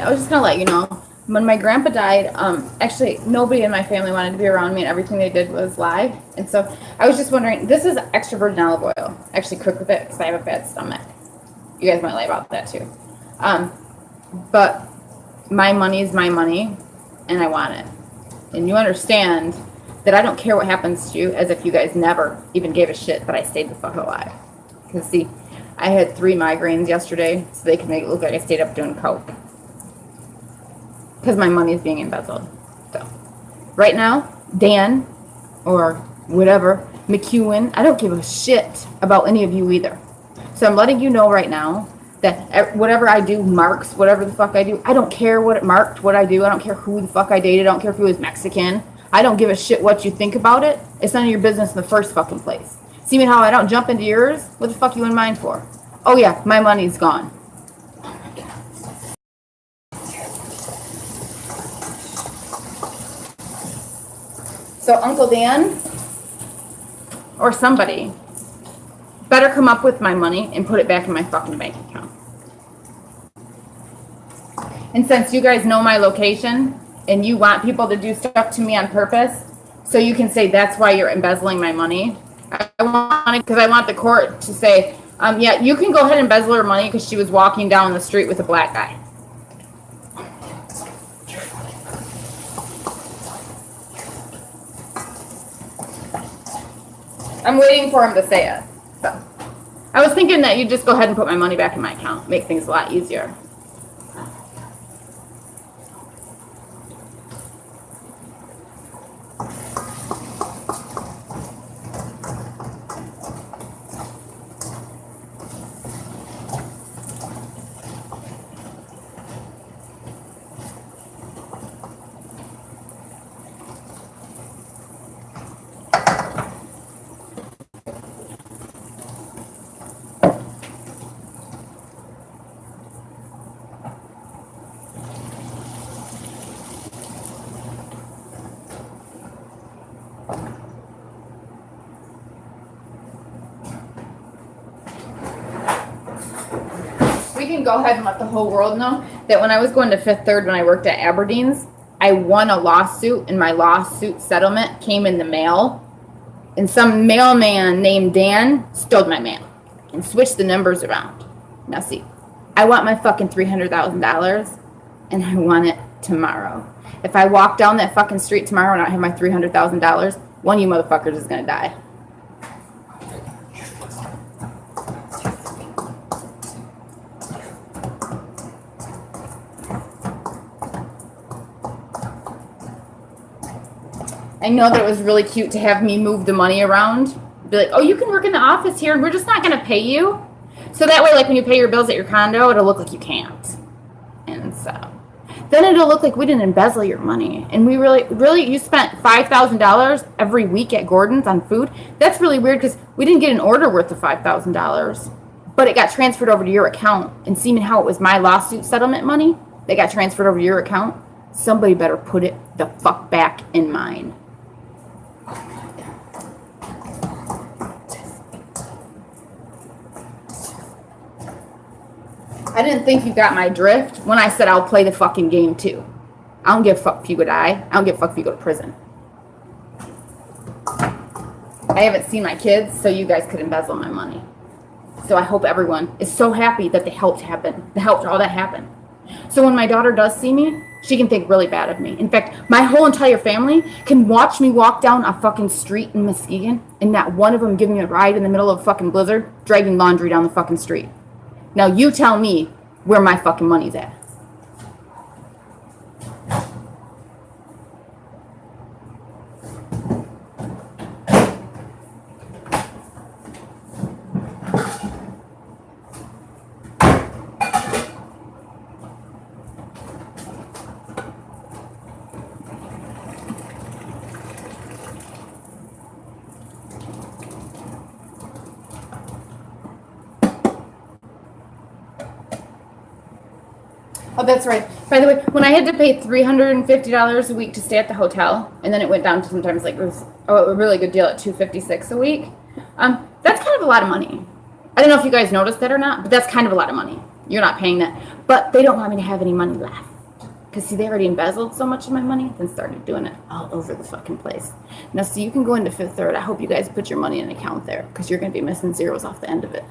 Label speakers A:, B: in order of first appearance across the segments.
A: I was just gonna let you know, when my grandpa died, actually nobody in my family wanted to be around me, and everything they did was lie. And so I was just wondering, this is extra virgin olive oil. Actually, cook with it because I have a bad stomach. You guys might lie about that too. But my money is my money, and I want it. And you understand that I don't care what happens to you, as if you guys never even gave a shit that I stayed the fuck alive. Because see, I had 3 migraines yesterday, so they could make it look like I stayed up doing coke. Because my money is being embezzled. So, right now, Dan, or whatever, McEwen, I don't give a shit about any of you either. So I'm letting you know right now that whatever I do marks whatever the fuck I do. I don't care what it marked, what I do. I don't care who the fuck I dated. I don't care if he was Mexican. I don't give a shit what you think about it. It's none of your business in the first fucking place. See me how I don't jump into yours? What the fuck you in mine for? Oh yeah, my money's gone. So Uncle Dan, or somebody, better come up with my money and put it back in my fucking bank account. And since you guys know my location and you want people to do stuff to me on purpose, so you can say that's why you're embezzling my money, I want the court to say, yeah, you can go ahead and embezzle her money because she was walking down the street with a black guy. I'm waiting for him to say it. So I was thinking that you'd just go ahead and put my money back in my account. Make things a lot easier. We can go ahead and let the whole world know that when I was going to Fifth Third when I worked at Aberdeen's, I won a lawsuit, and my lawsuit settlement came in the mail, and some mailman named Dan stole my mail and switched the numbers around. Now see, I want my fucking $300,000, and I want it tomorrow. If I walk down that fucking street tomorrow and I have my $300,000, one of you motherfuckers is gonna die. I know that it was really cute to have me move the money around. Be like, oh, you can work in the office here, and we're just not going to pay you. So that way, like when you pay your bills at your condo, it'll look like you can't. And so then it'll look like we didn't embezzle your money. And we really, you spent $5,000 every week at Gordon's on food. That's really weird because we didn't get an order worth of $5,000. But it got transferred over to your account. And seeing how it was my lawsuit settlement money that got transferred over to your account, somebody better put it the fuck back in mine. I didn't think you got my drift when I said I'll play the fucking game too. I don't give a fuck if you go die. I don't give a fuck if you go to prison. I haven't seen my kids, so you guys could embezzle my money. So I hope everyone is so happy that they helped all that happen. So when my daughter does see me, she can think really bad of me. In fact, my whole entire family can watch me walk down a fucking street in Muskegon and not one of them give me a ride in the middle of a fucking blizzard, dragging laundry down the fucking street. Now you tell me where my fucking money's at. Oh, that's right. By the way, when I had to pay $350 a week to stay at the hotel, and then it went down to sometimes like it was a really good deal at $256 a week. That's kind of a lot of money. I don't know if you guys noticed that or not, but that's kind of a lot of money. You're not paying that, but they don't want me to have any money left. Because, see, they already embezzled so much of my money, then started doing it all over the fucking place. Now, so you can go into Fifth Third. I hope you guys put your money in an account there, because you're going to be missing zeros off the end of it.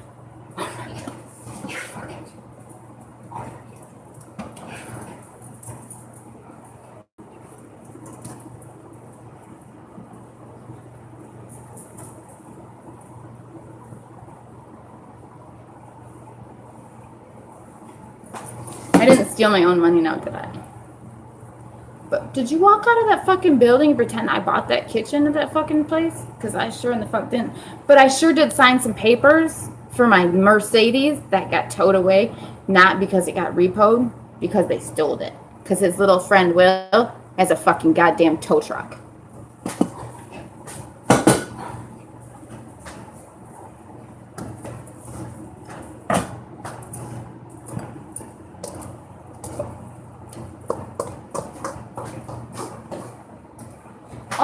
A: I didn't steal my own money now, did I? But did you walk out of that fucking building and pretend I bought that kitchen at that fucking place? Because I sure in the fuck didn't. But I sure did sign some papers for my Mercedes that got towed away. Not because it got repoed, because they stole it. Because his little friend Will has a fucking goddamn tow truck.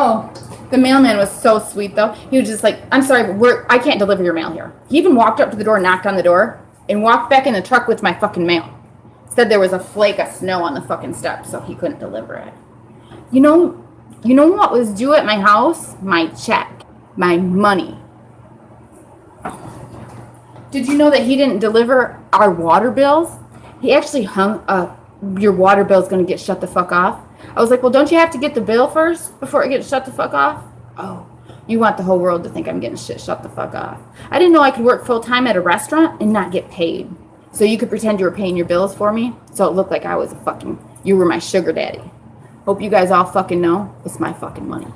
A: Oh, the mailman was so sweet, though. He was just like, I'm sorry, but I can't deliver your mail here. He even walked up to the door, knocked on the door, and walked back in the truck with my fucking mail. Said there was a flake of snow on the fucking steps, so he couldn't deliver it. You know what was due at my house? My check. My money. Did you know that he didn't deliver our water bills? He actually hung up, your water bill's going to get shut the fuck off. I was like, well, don't you have to get the bill first before it gets shut the fuck off? Oh, you want the whole world to think I'm getting shit shut the fuck off. I didn't know I could work full time at a restaurant and not get paid. So you could pretend you were paying your bills for me, so it looked like I was you were my sugar daddy. Hope you guys all fucking know it's my fucking money.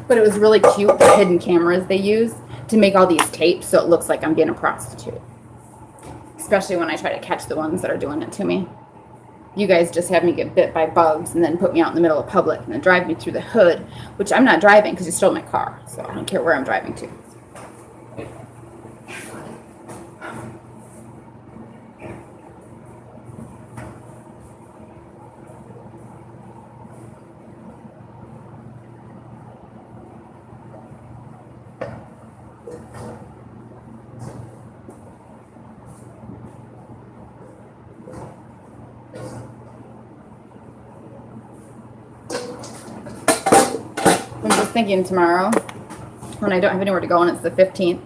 A: But it was really cute, the hidden cameras they use to make all these tapes so it looks like I'm being a prostitute. Especially when I try to catch the ones that are doing it to me. You guys just have me get bit by bugs and then put me out in the middle of public and then drive me through the hood, which I'm not driving because you stole my car. So I don't care where I'm driving to. I'm just thinking tomorrow, when I don't have anywhere to go and it's the 15th,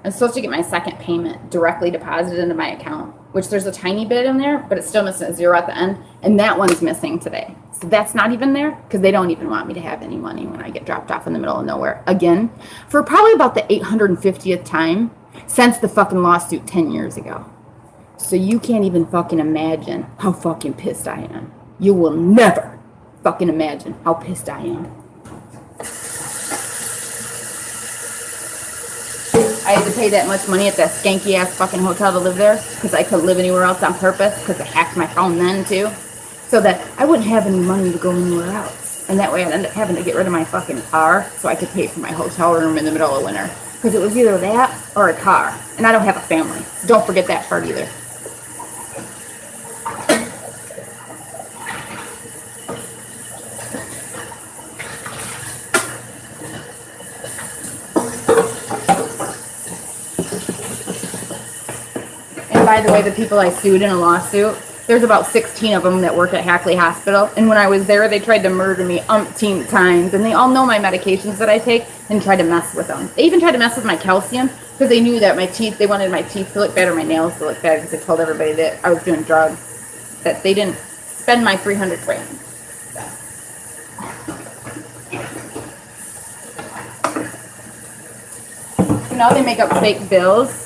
A: I'm supposed to get my second payment directly deposited into my account, which there's a tiny bit in there, but it's still missing a zero at the end, and that one's missing today. So that's not even there because they don't even want me to have any money when I get dropped off in the middle of nowhere again for probably about the 850th time since the fucking lawsuit 10 years ago. So you can't even fucking imagine how fucking pissed I am. You will never fucking imagine how pissed I am. I had to pay that much money at that skanky ass fucking hotel to live there because I couldn't live anywhere else on purpose because they hacked my phone then too. So that I wouldn't have any money to go anywhere else. And that way I'd end up having to get rid of my fucking car so I could pay for my hotel room in the middle of winter. Because it was either that or a car. And I don't have a family. So don't forget that part either. By the way, the people I sued in a lawsuit, there's about 16 of them that work at Hackley Hospital. And when I was there, they tried to murder me umpteen times. And they all know my medications that I take and try to mess with them. They even tried to mess with my calcium because they knew that they wanted my teeth to look better, my nails to look better, because they told everybody that I was doing drugs, that they didn't spend my 300 grand. So now they make up fake bills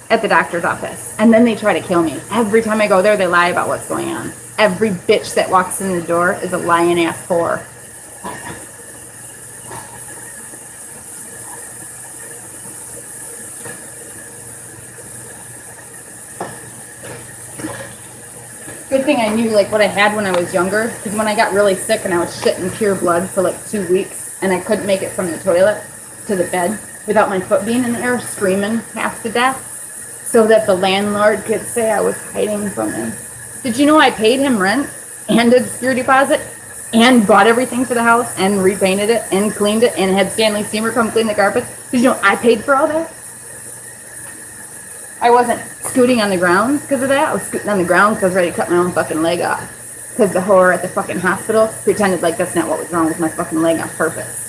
A: at the doctor's office, and then they try to kill me. Every time I go there, they lie about what's going on. Every bitch that walks in the door is a lying ass whore. Good thing I knew like what I had when I was younger, because when I got really sick and I was shitting pure blood for like 2 weeks, and I couldn't make it from the toilet to the bed without my foot being in the air, screaming half to death, so that the landlord could say I was hiding from him. Did you know I paid him rent and did security deposit and bought everything for the house and repainted it and cleaned it and had Stanley Steamer come clean the carpets? Did you know I paid for all that? I wasn't scooting on the ground because of that. I was scooting on the ground because I was ready to cut my own fucking leg off. Because the whore at the fucking hospital pretended like that's not what was wrong with my fucking leg on purpose.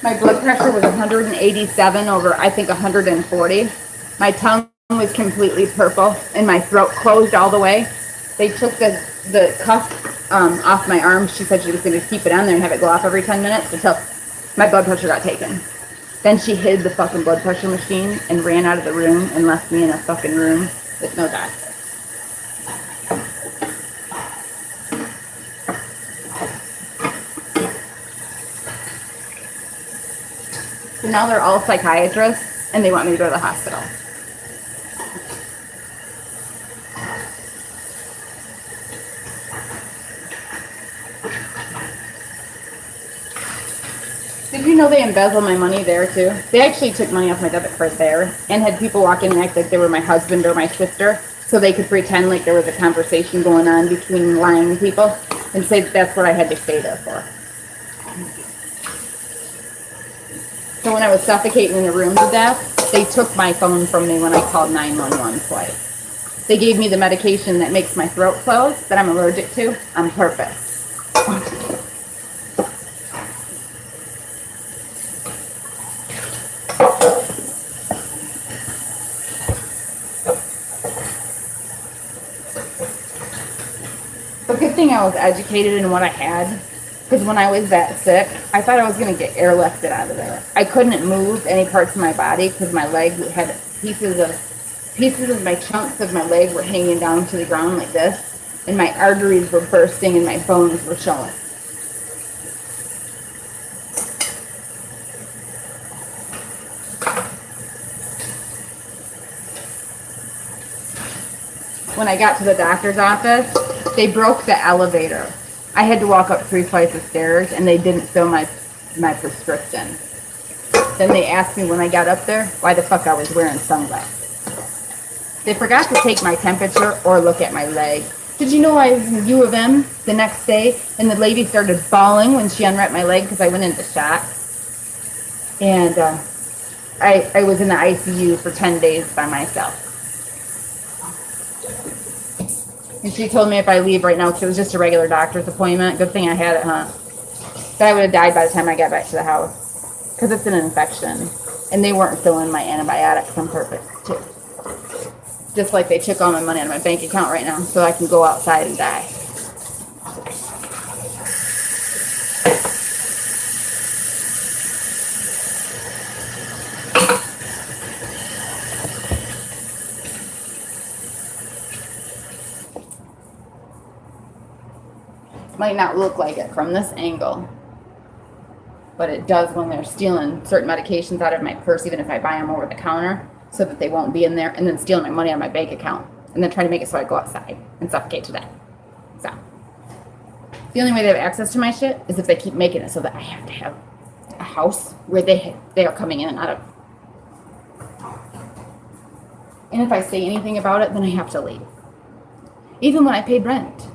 A: My blood pressure was 187 over, I think, 140. My tongue was completely purple and my throat closed all the way. They took the cuff off my arm. She said she was going to keep it on there and have it go off every 10 minutes until my blood pressure got taken. Then she hid the fucking blood pressure machine and ran out of the room and left me in a fucking room with no doctor. So now they're all psychiatrists and they want me to go to the hospital. Did you know they embezzled my money there too? They actually took money off my debit card there and had people walk in and act like they were my husband or my sister so they could pretend like there was a conversation going on between lying people and say that that's what I had to stay there for. So when I was suffocating in a room to death, they took my phone from me when I called 911 twice. They gave me the medication that makes my throat close that I'm allergic to on purpose. But good thing I was educated in what I had, because when I was that sick, I thought I was going to get airlifted out of there. I couldn't move any parts of my body because my leg had pieces of my chunks of my leg were hanging down to the ground like this, and my arteries were bursting and my bones were showing. When I got to the doctor's office, they broke the elevator. I had to walk up 3 flights of stairs, and they didn't fill my prescription. Then they asked me when I got up there why the fuck I was wearing sunglasses. They forgot to take my temperature or look at my leg. Did you know I was in U of M the next day, and the lady started bawling when she unwrapped my leg because I went into shock? And I was in the ICU for 10 days by myself. And she told me if I leave right now, because it was just a regular doctor's appointment, good thing I had it, huh? That I would have died by the time I got back to the house. Because it's an infection. And they weren't filling my antibiotics on purpose, too. Just like they took all my money out of my bank account right now, so I can go outside and die. Might not look like it from this angle, but it does when they're stealing certain medications out of my purse, even if I buy them over the counter, so that they won't be in there, and then stealing my money out of my bank account, and then trying to make it so I go outside and suffocate to death. So, the only way they have access to my shit is if they keep making it so that I have to have a house where they are coming in and out of. And if I say anything about it, then I have to leave. Even when I paid rent.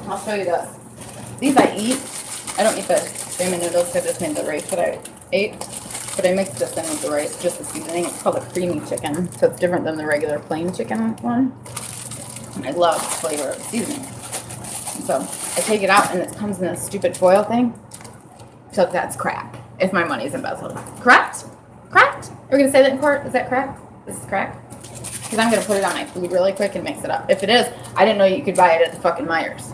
A: I'll show you this. These I eat. I don't eat the ramen noodles because I just made the rice that I ate. But I mixed this in with the rice, just the seasoning. It's called a creamy chicken, so it's different than the regular plain chicken one. And I love the flavor of the seasoning. And so I take it out and it comes in this stupid foil thing. So that's crack if my money's embezzled. Correct? Correct? Are we going to say that in court? Is that correct? This is crack? Because I'm going to put it on my food really quick and mix it up. If it is, I didn't know you could buy it at the fucking Myers.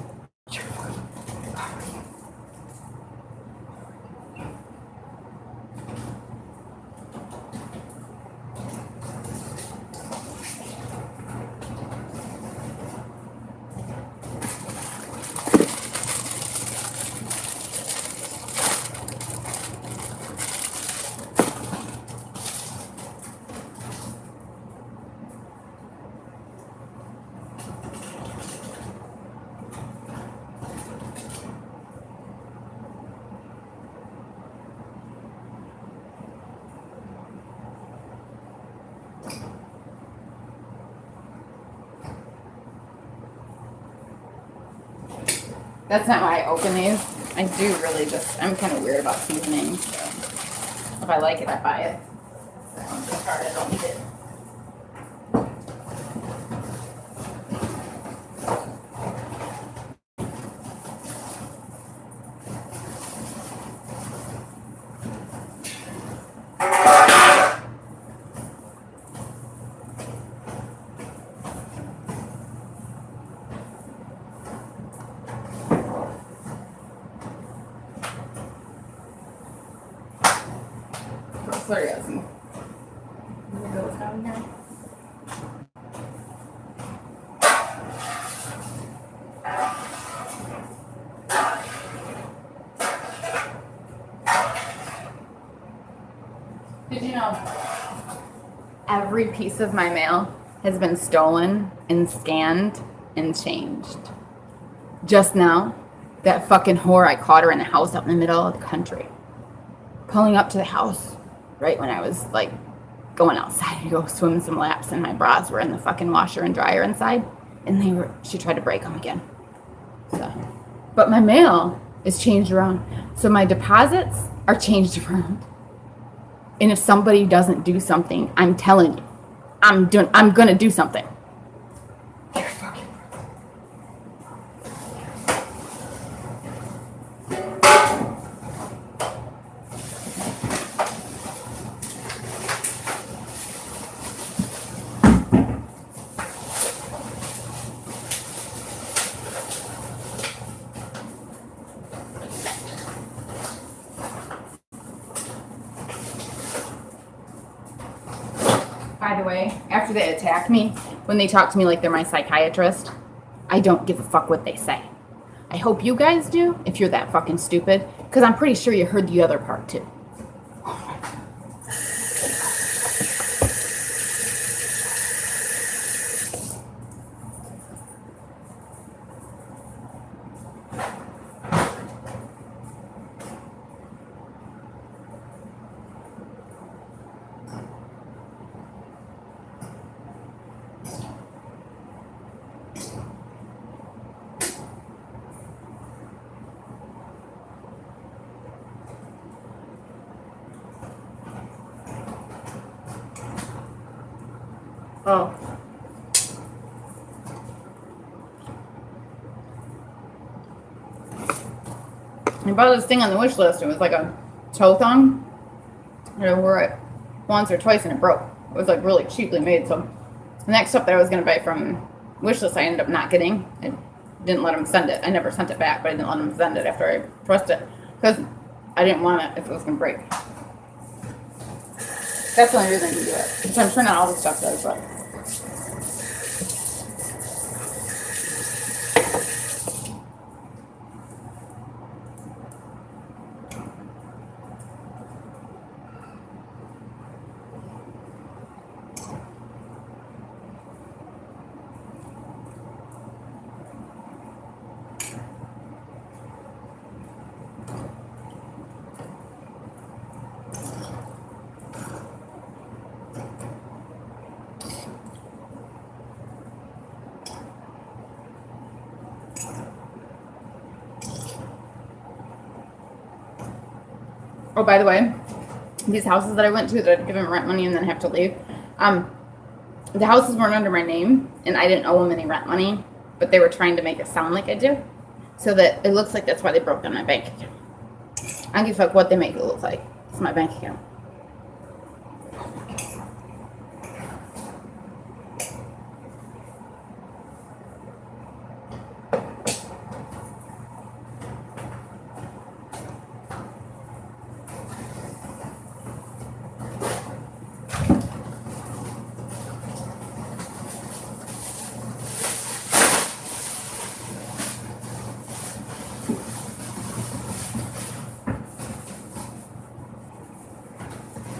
A: That's not why I open these. I do really just, I'm kind of weird about seasoning. So if I like it, I buy it. If it's hard, I don't eat it. Sorry, guys. Did you know every piece of my mail has been stolen and scanned and changed? Just now, that fucking whore, I caught her in the house out in the middle of the country. Pulling up to the house right when I was like going outside to go swim some laps, and my bras were in the fucking washer and dryer inside, and she tried to break them again. So, but my mail is changed around. So my deposits are changed around. And if somebody doesn't do something, I'm telling you, I'm gonna do something. You're fucking. By the way, after they attack me, when they talk to me like they're my psychiatrist, I don't give a fuck what they say. I hope you guys do, if you're that fucking stupid, because I'm pretty sure you heard the other part too. Oh. I bought this thing on the wish list. It was like a toe thong. I wore it once or twice and it broke. It was like really cheaply made. So the next stuff that I was going to buy from wish list, I ended up not getting. I didn't let them send it. I never sent it back, but I didn't let them send it after I pressed it because I didn't want it if it was going to break. That's the only reason I can do it. So I'm sure not all the stuff does, but. Oh, by the way, these houses that I went to that I'd given rent money and then have to leave, the houses weren't under my name, and I didn't owe them any rent money, but they were trying to make it sound like I do, so that it looks like that's why they broke down my bank account. I don't give a fuck what they make it look like. It's my bank account.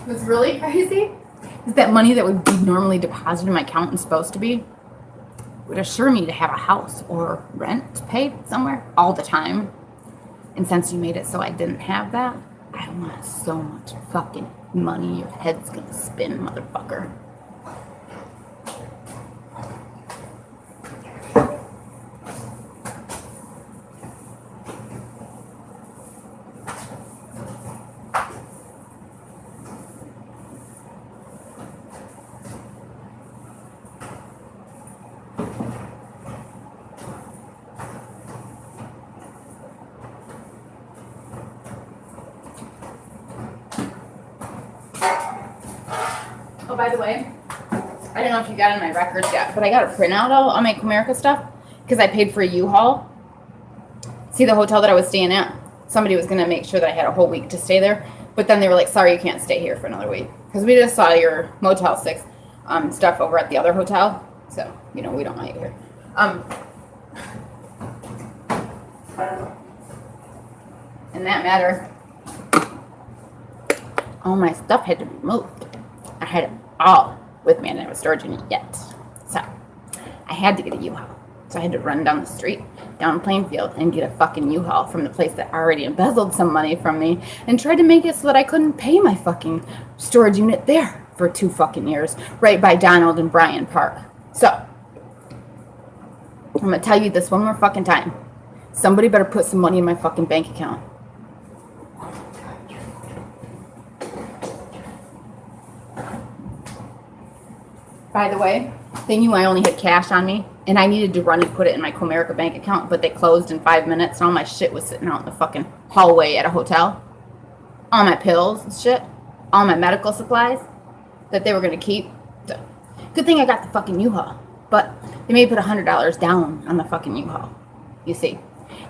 A: What's really crazy is that money that would be normally deposited in my account and supposed to be would assure me to have a house or rent paid somewhere all the time. And since you made it so I didn't have that, I want so much fucking money. Your head's gonna spin, motherfucker. Oh, by the way, I don't know if you got in my records yet, but I got a printout of all my Comerica stuff because I paid for a U-Haul. See, the hotel that I was staying at, somebody was going to make sure that I had a whole week to stay there, but then they were like, sorry, you can't stay here for another week because we just saw your Motel 6 stuff over at the other hotel, so, you know, we don't want you here. In that matter, all my stuff had to be moved. I had it all with me and I was storage unit yet. So I had to get a U-Haul. So I had to run down the street, down Plainfield, and get a fucking U-Haul from the place that already embezzled some money from me and tried to make it so that I couldn't pay my fucking storage unit there for 2 fucking years, right by Donald and Bryan Park. So I'm gonna tell you this one more fucking time. Somebody better put some money in my fucking bank account. By the way, they knew I only had cash on me, and I needed to run and put it in my Comerica bank account, but they closed in 5 minutes, and all my shit was sitting out in the fucking hallway at a hotel. All my pills and shit, all my medical supplies that they were going to keep. So, good thing I got the fucking U-Haul, but they made me put $100 down on the fucking U-Haul, you see.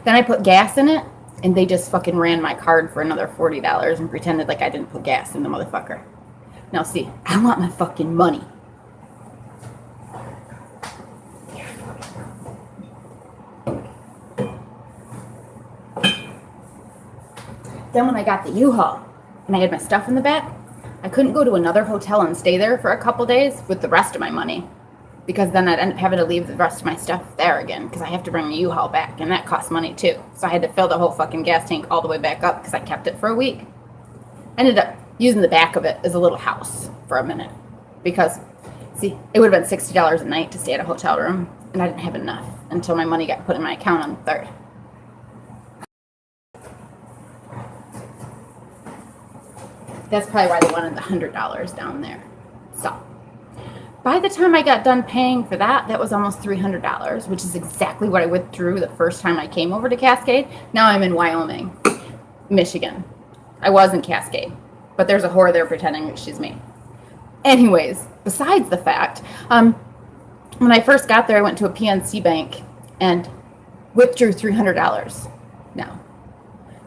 A: Then I put gas in it, and they just fucking ran my card for another $40 and pretended like I didn't put gas in the motherfucker. Now see, I want my fucking money. Then when I got the U-Haul and I had my stuff in the back, I couldn't go to another hotel and stay there for a couple days with the rest of my money because then I'd end up having to leave the rest of my stuff there again because I have to bring the U-Haul back and that costs money too. So I had to fill the whole fucking gas tank all the way back up because I kept it for a week. Ended up using the back of it as a little house for a minute because, see, it would have been $60 a night to stay at a hotel room and I didn't have enough until my money got put in my account on the 3rd. That's probably why they wanted the $100 down there. So, by the time I got done paying for that, that was almost $300, which is exactly what I withdrew the first time I came over to Cascade. Now I'm in Wyoming, Michigan. I was in Cascade, but there's a whore there pretending that she's me. Anyways, besides the fact, when I first got there, I went to a PNC bank and withdrew $300. Now,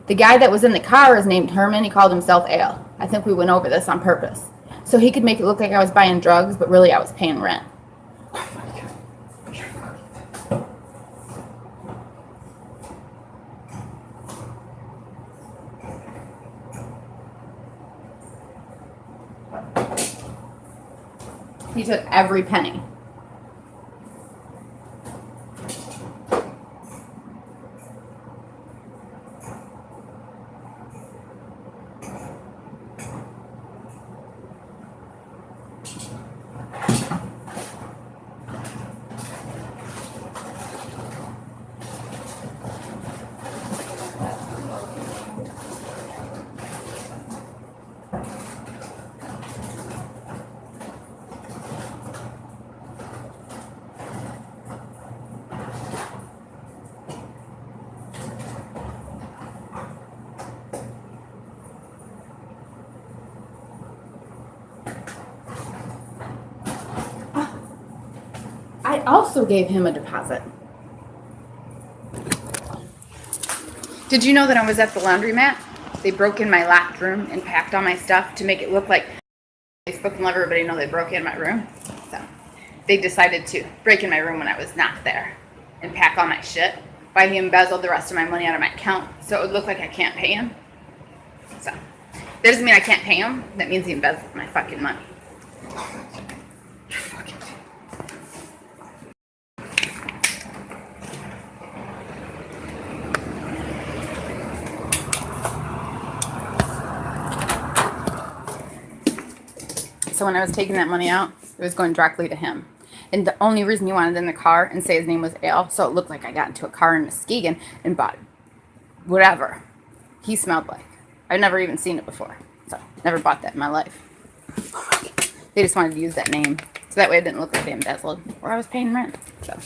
A: the guy that was in the car is named Herman. He called himself Ale. I think we went over this on purpose. So he could make it look like I was buying drugs, but really I was paying rent. He took every penny. also gave him a deposit. Did you know that I was at the laundromat? They broke in my locked room and packed all my stuff to make it look like Facebook and let everybody know they broke in my room. So they decided to break in my room when I was not there and pack all my shit. Why he embezzled the rest of my money out of my account so it would look like I can't pay him. So that doesn't mean I can't pay him. That means he embezzled my fucking money. So when I was taking that money out, it was going directly to him. And the only reason he wanted it in the car and say his name was Al, so it looked like I got into a car in Muskegon and bought whatever he smelled like. I've never even seen it before. So never bought that in my life. They just wanted to use that name. So that way it didn't look like they embezzled or I was paying rent. So.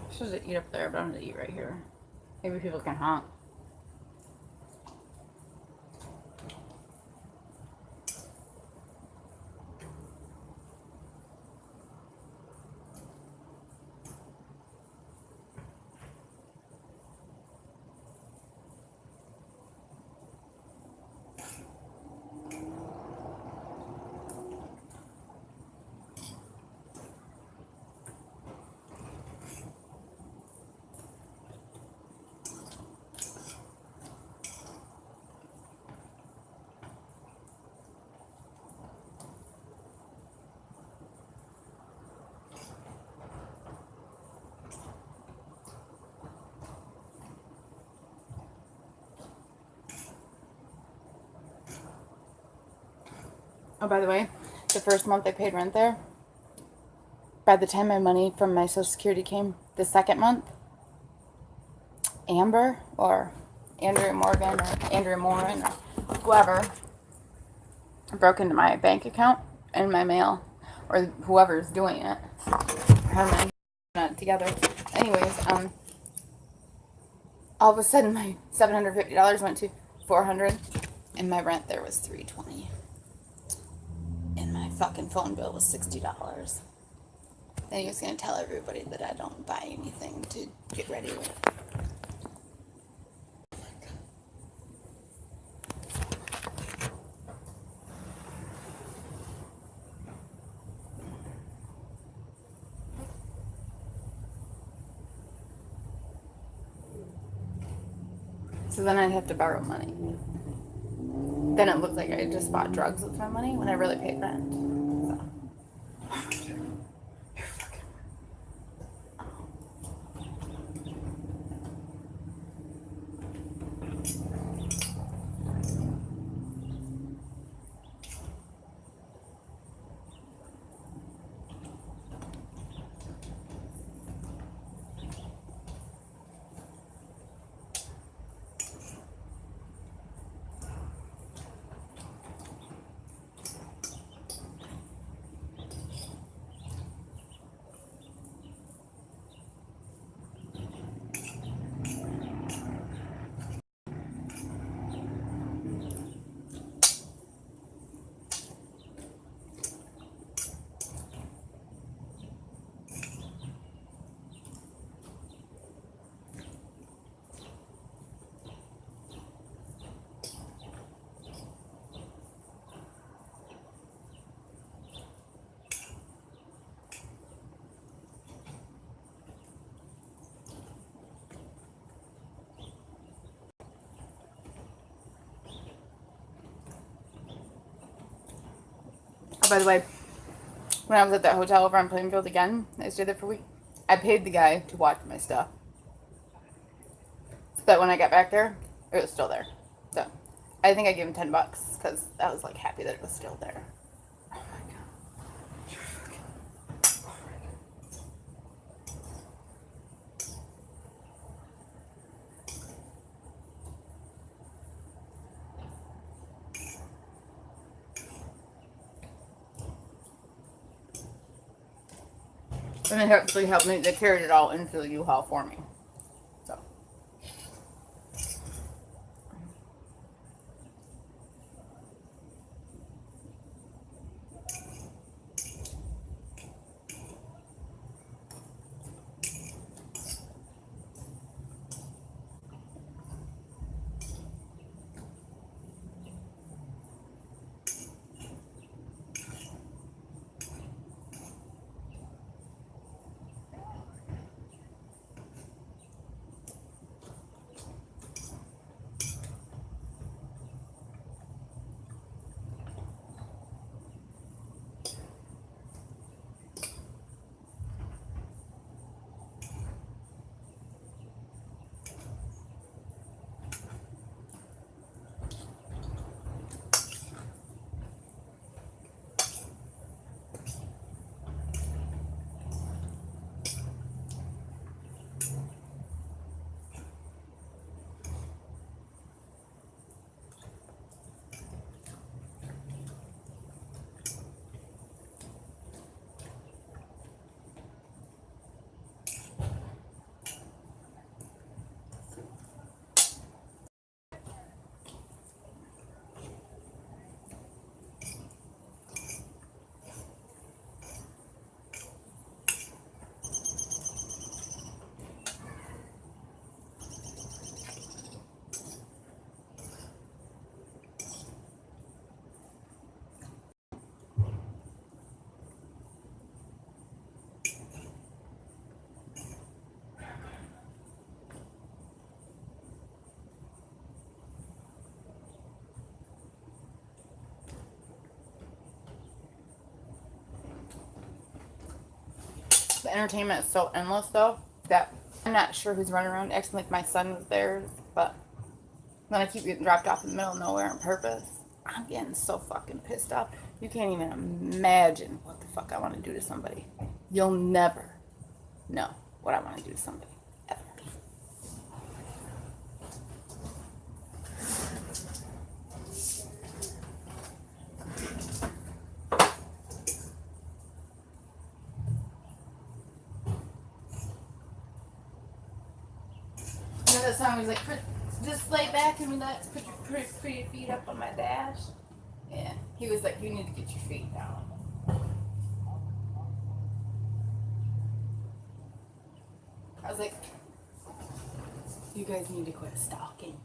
A: I'm supposed to eat up there, but I'm gonna eat right here. Maybe people can honk. Oh, by the way, the first month I paid rent there, by the time my money from my Social Security came, the second month, Amber or Andrea Morgan or Andrea Morin or whoever broke into my bank account and my mail, or whoever's doing it. Herman, not together. Anyways, all of a sudden my $750 went to $400, and my rent there was $320. And my fucking phone bill was $60. Then he was going to tell everybody that I don't buy anything to get ready with. So then I'd have to borrow money. Then it looked like I just bought drugs with my money when I really paid rent. So. Oh, by the way, when I was at that hotel over on Plainfield again, I stayed there for a week. I paid the guy to watch my stuff. So that when I got back there, it was still there. So I think I gave him $10 because I was like happy that it was still there. Oh my god. And they actually helped me. They carried it all into the U-Haul for me. So. The entertainment is so endless though that I'm not sure who's running around acting like my son was there, but then I keep getting dropped off in the middle of nowhere on purpose. I'm getting so fucking pissed off. You can't even imagine what the fuck I want to do to somebody. You'll never know what I want to do to somebody. Ever. You know that song was like, just lay back and relax, put your pretty feet up on my dash. Yeah, he was like, you need to get your feet down. I was like, you guys need to quit stalking me.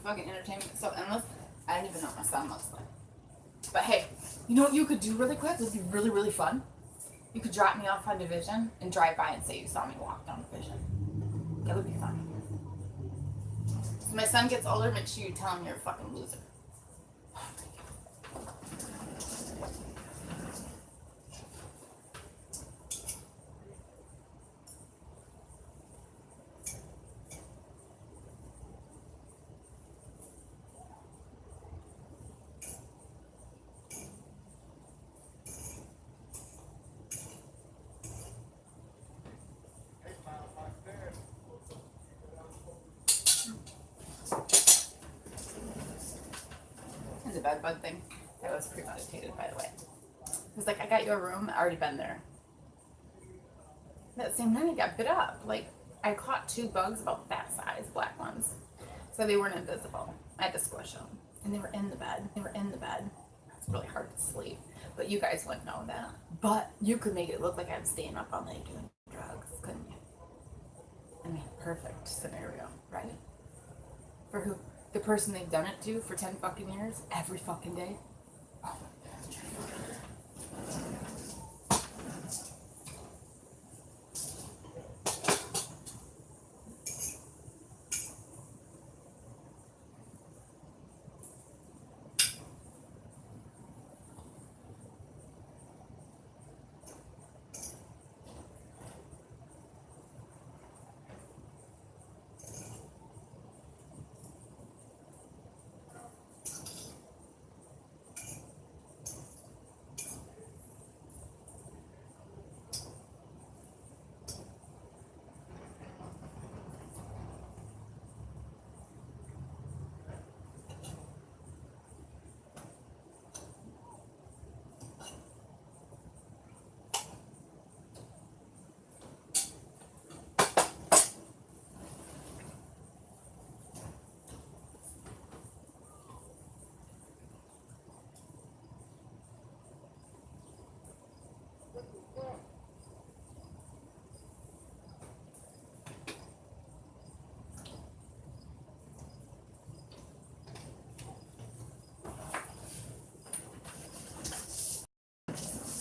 A: Fucking entertainment is so endless. I don't even know what my son looks like. But hey, you know what you could do really quick? It would be really, really fun. You could drop me off on Division and drive by and say you saw me walk down Division. That would be fun. When my son gets older, make sure you tell him you're a fucking loser. And the bed bug thing, that was premeditated, by the way. It was like, I got you a room, I already been there. That same night, I got bit up. Like, I caught 2 bugs about that size, black ones. So they weren't invisible. I had to squish them. And they were in the bed. It's really hard to sleep. But you guys wouldn't know that. But you could make it look like I'm staying up all night doing drugs, couldn't you? I mean, perfect scenario, right? For who? The person they've done it to for 10 fucking years? Every fucking day? Oh my God.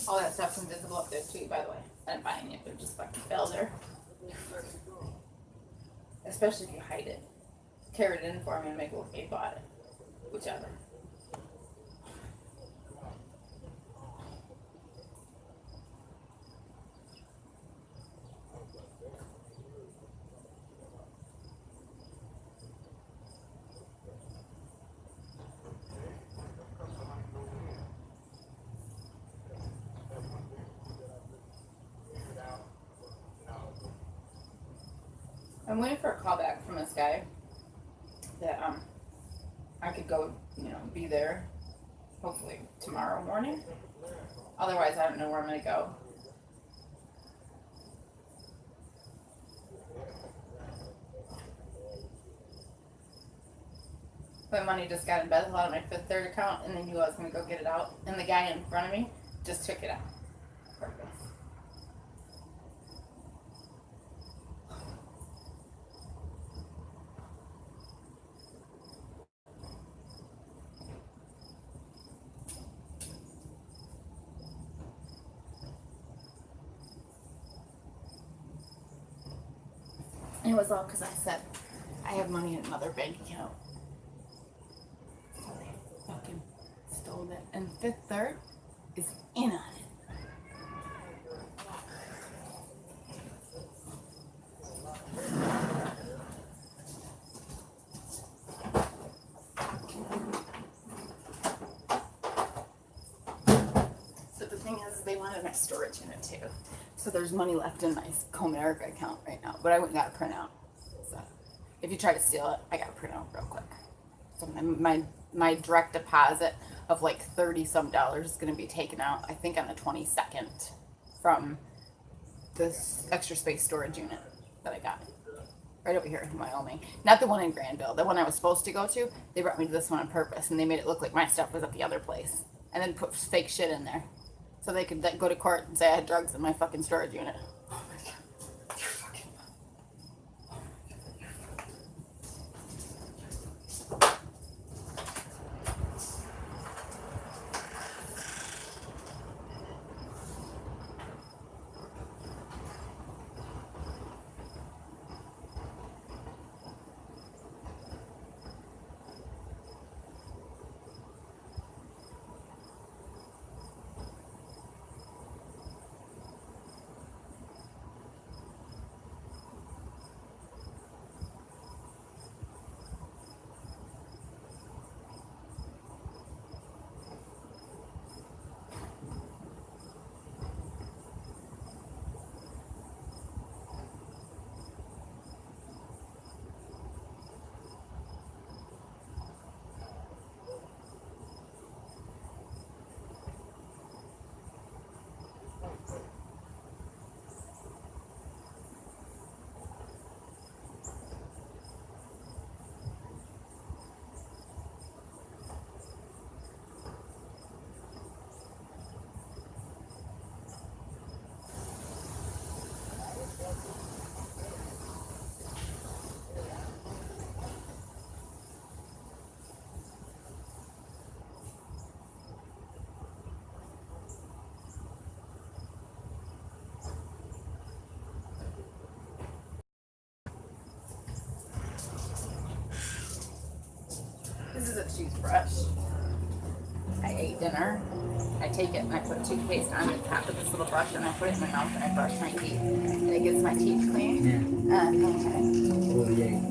A: All that stuff's invisible up there too, by the way. I didn't buy any of it, just fucking fell there. Especially if you hide it. Tear it in for me and make it look like you bought it. Whichever. I'm waiting for a call back from this guy that I could go, be there hopefully tomorrow morning. Otherwise, I don't know where I'm gonna go. My money just got embezzled out of my Fifth Third account, and then he was gonna go get it out, and the guy in front of me just took it out. Perfect. It was all because I said I have money in another bank account. So they fucking stole it. And Fifth Third is in on it. So the thing is, they wanted my storage unit too. So there's money left in my Comerica account right now, but I went and got a printout. So if you try to steal it, I got a printout real quick. So my direct deposit of like $30-some is going to be taken out, I think on the 22nd from this extra space storage unit that I got right over here in Wyoming. Not the one in Granville, the one I was supposed to go to. They brought me to this one on purpose, and they made it look like my stuff was at the other place, and then put fake shit in there. So they could go to court and say I had drugs in my fucking storage unit. Oh my God. You're fucking... is a toothbrush. I ate dinner. I take it and I put toothpaste on the top of this little brush and I put it in my mouth and I brush my teeth. And it gets my teeth clean.
B: Yeah.
A: Okay.
B: 48.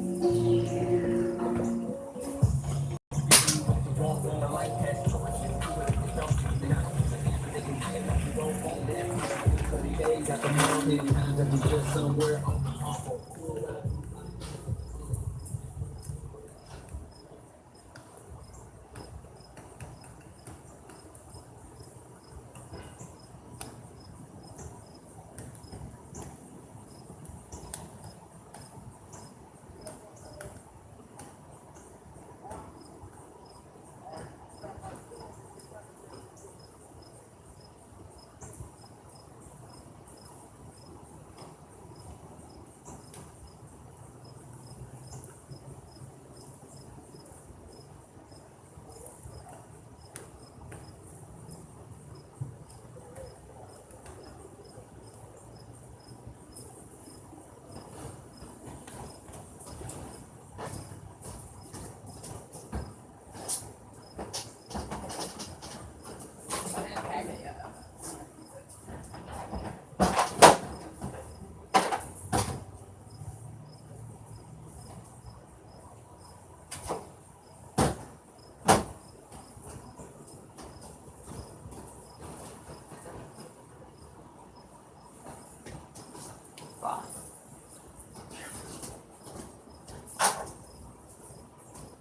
A: Oh,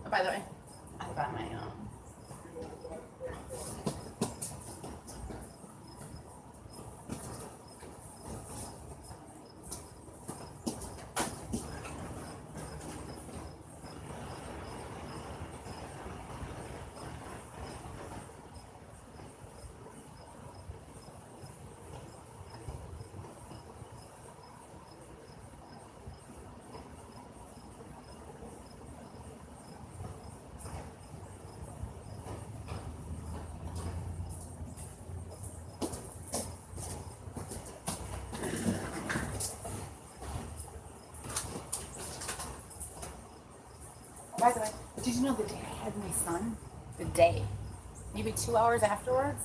A: by the way, I got my By the way, did you know the day I had my son, the day, maybe 2 hours afterwards,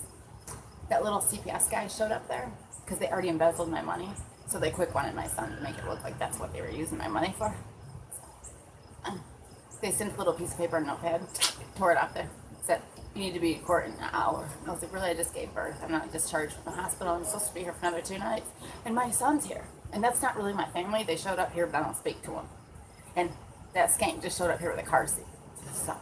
A: that little CPS guy showed up there because they already embezzled my money. So they quick wanted my son to make it look like that's what they were using my money for. They sent a little piece of paper and notepad, tore it off there, said, you need to be in court in an hour. I was like, really? I just gave birth. I'm not discharged from the hospital. I'm supposed to be here for another 2 nights. And my son's here. And that's not really my family. They showed up here, but I don't speak to them. And that skank just showed up here with a car seat. So.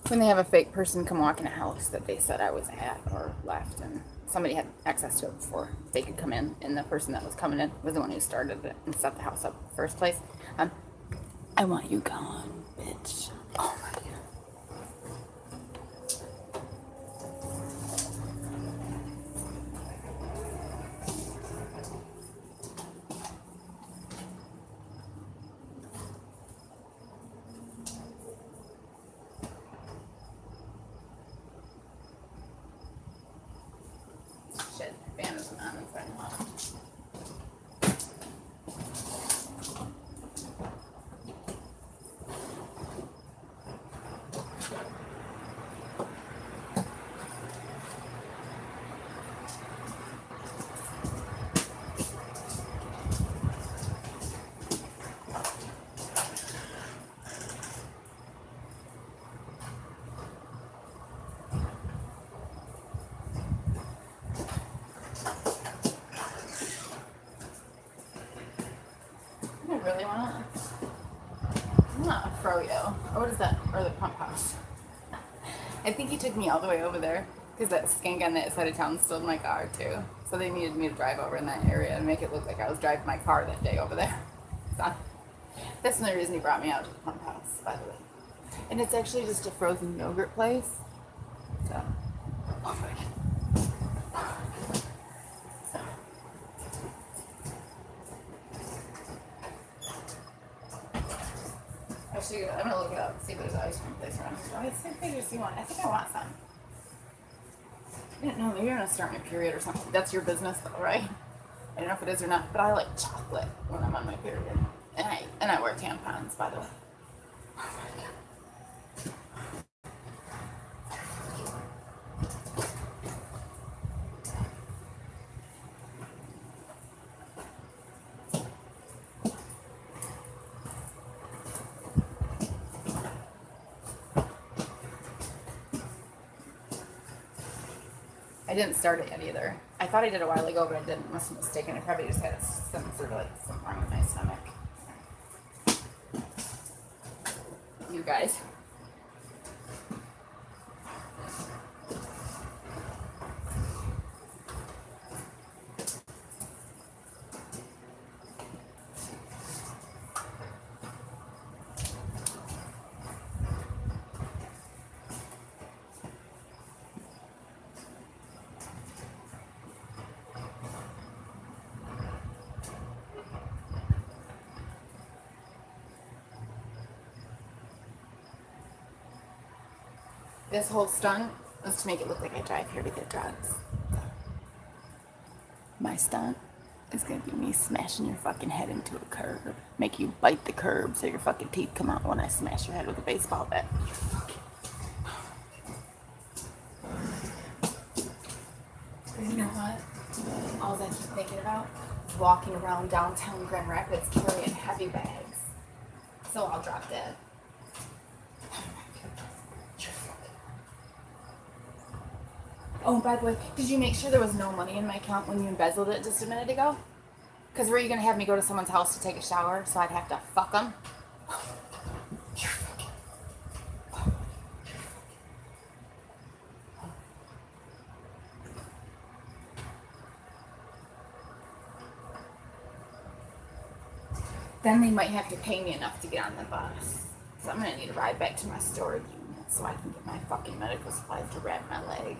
A: When they have a fake person come walk in a house that they said I was at or left, and somebody had access to it before they could come in, and the person that was coming in was the one who started it and set the house up in the first place. I want you gone, bitch. Oh my God. not a froyo. Or what is that? Or the pump house. I think he took me all the way over there because that skink on that side of town stole my car too. So they needed me to drive over in that area and make it look like I was driving my car that day over there. So that's another reason he brought me out to the pump house, by the way. And it's actually just a frozen yogurt place. So, oh my God. So. Actually, I'm gonna look it up and see if there's an ice cream place around here. I think I see one. I think I want some. I didn't know. Maybe I'm gonna start my period or something. That's your business, though, right? I don't know if it is or not, but I like chocolate when I'm on my period, and I wear tampons, by the way. Oh my God. I didn't start it yet either. I thought I did a while ago, but I didn't. Must have mistaken. I probably just had some sort of like something wrong with my stomach. You guys. This whole stunt was to make it look like I drive here to get drugs. My stunt is gonna be me smashing your fucking head into a curb. Make you bite the curb so your fucking teeth come out when I smash your head with a baseball bat. You know what? All I keep thinking about is walking around downtown Grand Rapids carrying heavy bags. So I'll drop dead. Oh, by the way, did you make sure there was no money in my account when you embezzled it just a minute ago? Because were you going to have me go to someone's house to take a shower so I'd have to fuck them? Then they might have to pay me enough to get on the bus. So I'm going to need a ride back to my storage unit so I can get my fucking medical supplies to wrap my leg.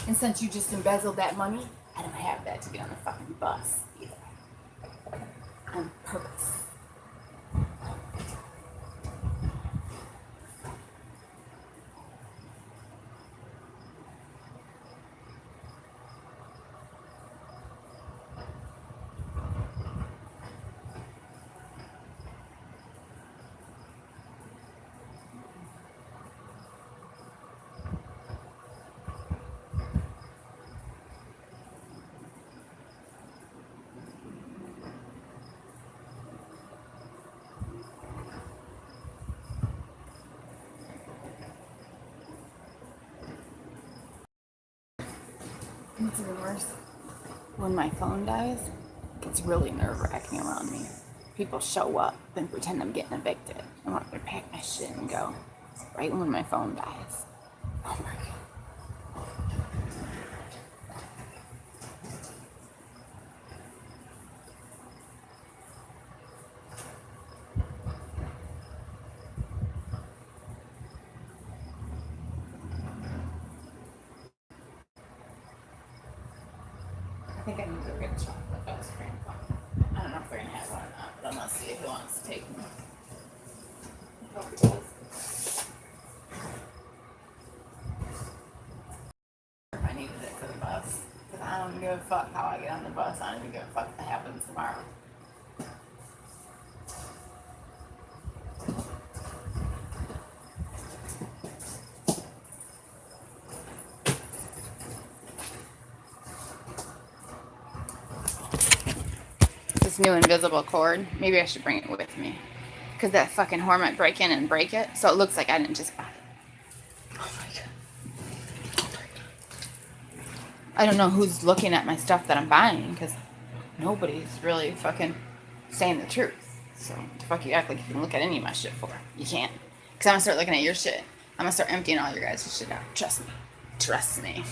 A: And since you just embezzled that money, I don't have that to get on the fucking bus either. On purpose. What's even worse? When my phone dies, it gets really nerve-wracking around me. People show up and pretend I'm getting evicted. I want to pack my shit and go. Right when my phone dies. Oh my God. I think I need to go get chocolate ice cream. I don't know if they're gonna have one or not, but I'm gonna see if he wants to take me. I hope he does. If I needed it for the bus, because I don't give a fuck how I get on the bus. I don't even give a fuck if it happens tomorrow. New invisible cord. Maybe I should bring it with me. Because that fucking whore might break in and break it. So it looks like I didn't just buy it. Oh my God. I don't know who's looking at my stuff that I'm buying. Because nobody's really fucking saying the truth. So, the fuck you act like you can look at any of my shit for? You can't. Because I'm going to start looking at your shit. I'm going to start emptying all your guys' shit out. Trust me. Trust me.